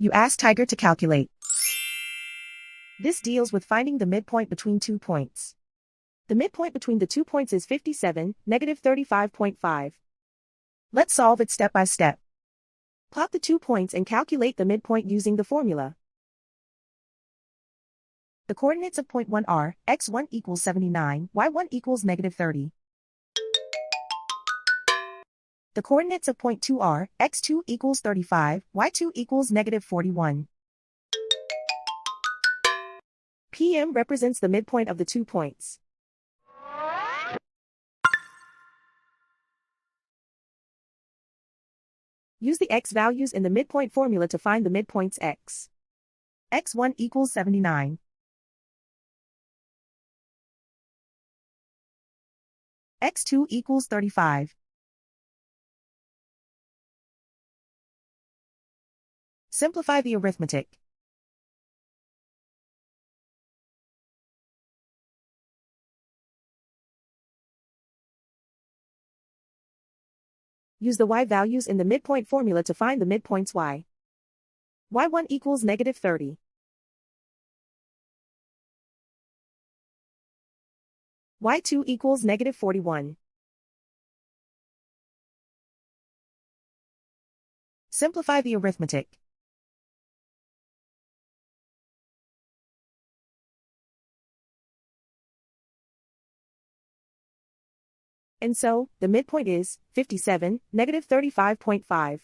You ask Tiger to calculate. This deals with finding the midpoint between 2 points. The midpoint between the 2 points is 57, -35.5. Let's solve it step by step. Plot the 2 points and calculate the midpoint using the formula. The coordinates of point 1 are, x1 equals 79, y1 equals -30. The coordinates of point 2 are, x2 equals 35, y2 equals -41. PM represents the midpoint of the 2 points. Use the x values in the midpoint formula to find the midpoints x. x1 equals 79. x2 equals 35. Simplify the arithmetic. Use the y values in the midpoint formula to find the midpoints y. y1 equals -30. y2 equals -41. Simplify the arithmetic. And so, the midpoint is 57, -35.5.